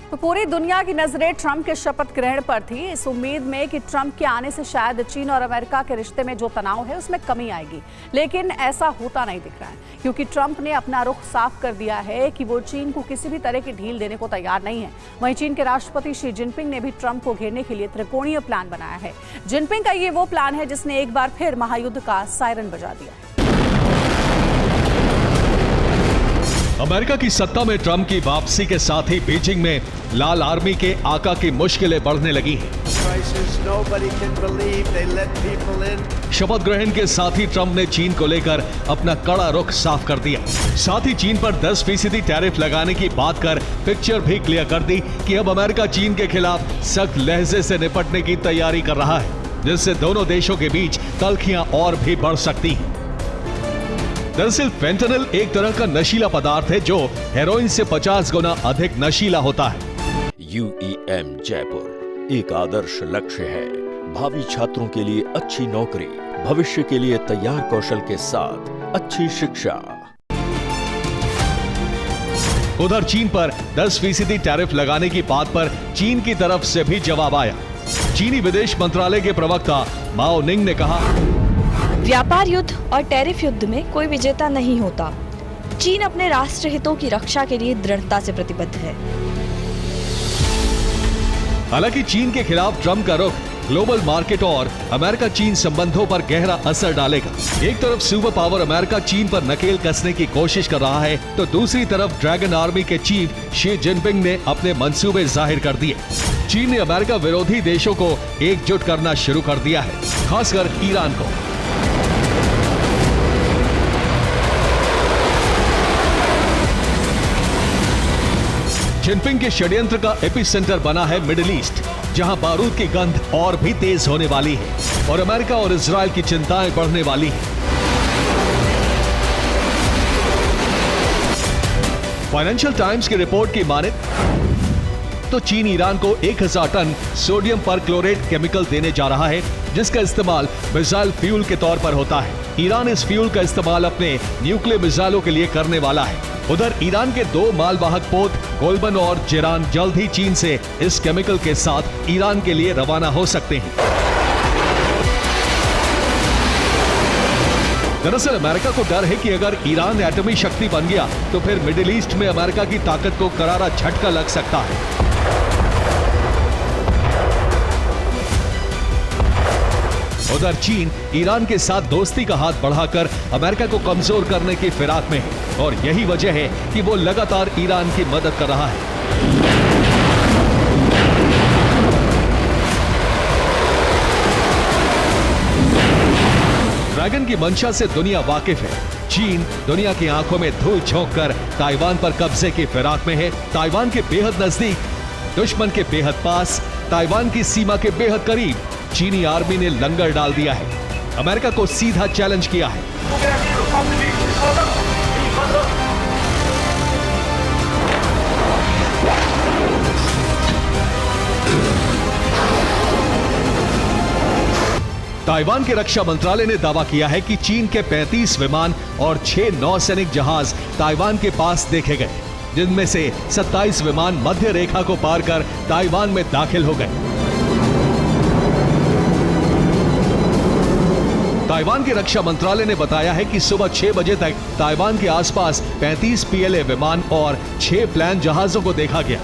तो पूरी दुनिया की नजरें ट्रंप के शपथ ग्रहण पर थी, इस उम्मीद में कि ट्रंप के आने से शायद चीन और अमेरिका के रिश्ते में जो तनाव है उसमें कमी आएगी। लेकिन ऐसा होता नहीं दिख रहा है, क्योंकि ट्रंप ने अपना रुख साफ कर दिया है कि वो चीन को किसी भी तरह की ढील देने को तैयार नहीं है। वहीं चीन के राष्ट्रपति शी जिनपिंग ने भी ट्रंप को घेरने के लिए त्रिकोणीय प्लान बनाया है। जिनपिंग का ये वो प्लान है जिसने एक बार फिर महायुद्ध का सायरन बजा दिया है। अमेरिका की सत्ता में ट्रंप की वापसी के साथ ही बीजिंग में लाल आर्मी के आका की मुश्किलें बढ़ने लगी हैं। शपथ ग्रहण के साथ ही ट्रंप ने चीन को लेकर अपना कड़ा रुख साफ कर दिया। साथ ही चीन पर 10% टैरिफ लगाने की बात कर पिक्चर भी क्लियर कर दी कि अब अमेरिका चीन के खिलाफ सख्त लहजे से निपटने की तैयारी कर रहा है, जिससे दोनों देशों के बीच तल्खियां और भी बढ़ सकती हैं। दरअसल फेंटेनिल एक तरह का नशीला पदार्थ है जो हेरोइन से 50 गुना अधिक नशीला होता है। UEM जयपुर एक आदर्श लक्ष्य है। भावी छात्रों के लिए अच्छी नौकरी, भविष्य के लिए तैयार कौशल के साथ अच्छी शिक्षा। उधर चीन पर 10% टैरिफ लगाने की बात पर चीन की तरफ से भी जवाब आया। चीनी विदेश मंत्रालय के प्रवक्ता माओ निंग ने कहा, व्यापार युद्ध और टैरिफ युद्ध में कोई विजेता नहीं होता। चीन अपने राष्ट्र हितों की रक्षा के लिए दृढ़ता से प्रतिबद्ध है। हालांकि चीन के खिलाफ ट्रंप का रुख ग्लोबल मार्केट और अमेरिका चीन संबंधों पर गहरा असर डालेगा। एक तरफ सुपर पावर अमेरिका चीन पर नकेल कसने की कोशिश कर रहा है, तो दूसरी तरफ ड्रैगन आर्मी के चीफ शी जिनपिंग ने अपने मंसूबे जाहिर कर दिए। चीन ने अमेरिका विरोधी देशों को एकजुट करना शुरू कर दिया है, खासकर ईरान को। जिनपिंग के षड्यंत्र का एपिसेंटर बना है मिडिल ईस्ट, जहां बारूद की गंध और भी तेज होने वाली है और अमेरिका और इजराइल की चिंताएं बढ़ने वाली हैं। फाइनेंशियल टाइम्स की रिपोर्ट की माने तो चीन ईरान को 1000 टन सोडियम परक्लोरेट केमिकल देने जा रहा है, जिसका इस्तेमाल मिसाइल फ्यूल के तौर पर होता है। ईरान इस फ्यूल का इस्तेमाल अपने न्यूक्लियर मिसाइलों के लिए करने वाला है। उधर ईरान के 2 मालवाहक पोत गोलबन और जेरान जल्द ही चीन से इस केमिकल के साथ ईरान के लिए रवाना हो सकते हैं। दरअसल अमेरिका को डर है कि अगर ईरान एटमी शक्ति बन गया तो फिर मिडिल ईस्ट में अमेरिका की ताकत को करारा झटका लग सकता है। उधर चीन ईरान के साथ दोस्ती का हाथ बढ़ाकर अमेरिका को कमजोर करने की फिराक में है और यही वजह है कि वो लगातार ईरान की मदद कर रहा है। ड्रैगन की मंशा से दुनिया वाकिफ है। चीन दुनिया की आंखों में धूल झोंककर ताइवान पर कब्जे की फिराक में है। ताइवान के बेहद नजदीक, दुश्मन के बेहद पास, ताइवान की सीमा के बेहद करीब चीनी आर्मी ने लंगर डाल दिया है। अमेरिका को सीधा चैलेंज किया है। ताइवान के रक्षा मंत्रालय ने दावा किया है कि चीन के 35 विमान और 6 नौसैनिक जहाज ताइवान के पास देखे गए, जिनमें से 27 विमान मध्य रेखा को पार कर ताइवान में दाखिल हो गए। ताइवान के रक्षा मंत्रालय ने बताया है कि सुबह 6 बजे तक ताइवान के आसपास 35 PLA विमान और 6 प्लान जहाजों को देखा गया।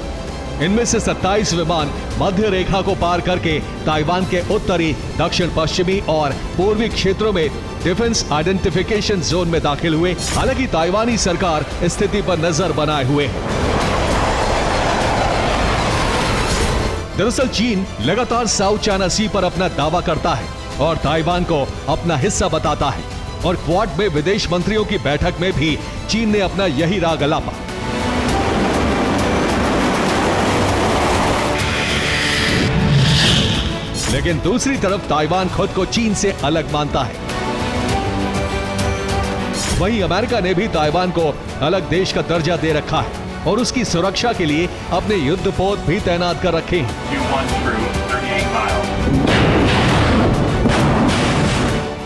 इनमें से 27 विमान मध्य रेखा को पार करके ताइवान के उत्तरी, दक्षिण पश्चिमी और पूर्वी क्षेत्रों में डिफेंस आइडेंटिफिकेशन जोन में दाखिल हुए। हालांकि ताइवानी सरकार स्थिति पर नजर बनाए हुए है। दरअसल चीन लगातार साउथ चाइना सी पर अपना दावा करता है और ताइवान को अपना हिस्सा बताता है और क्वाड में विदेश मंत्रियों की बैठक में भी चीन ने अपना यही राग अलापा। लेकिन दूसरी तरफ ताइवान खुद को चीन से अलग मानता है। वहीं अमेरिका ने भी ताइवान को अलग देश का दर्जा दे रखा है और उसकी सुरक्षा के लिए अपने युद्धपोत भी तैनात कर रखे हैं।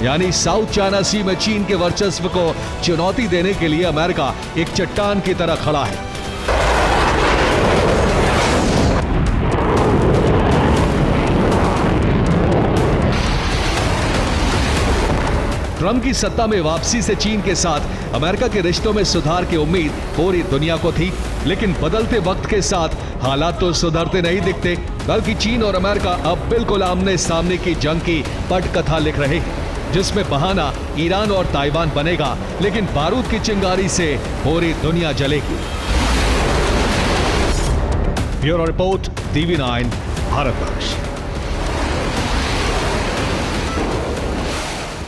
यानी साउथ चाइना सी में चीन के वर्चस्व को चुनौती देने के लिए अमेरिका एक चट्टान की तरह खड़ा है। ट्रंप की सत्ता में वापसी से चीन के साथ अमेरिका के रिश्तों में सुधार की उम्मीद पूरी दुनिया को थी, लेकिन बदलते वक्त के साथ हालात तो सुधरते नहीं दिखते, बल्कि चीन और अमेरिका अब बिल्कुल आमने सामने की जंग की पटकथा लिख रहे हैं, जिसमें बहाना ईरान और ताइवान बनेगा, लेकिन बारूद की चिंगारी से पूरी दुनिया जलेगी। Bureau report, TV9, Bharatvarsh.